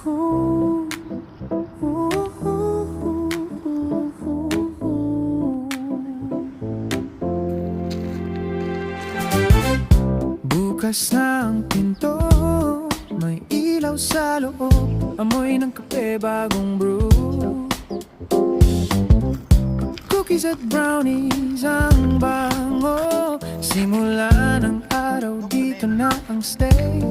Bukas na ang pinto, may ilaw sa loob, amoy ng kape, bagong brew. Cookies at brownies ang bango, simula ng araw dito na ang stay.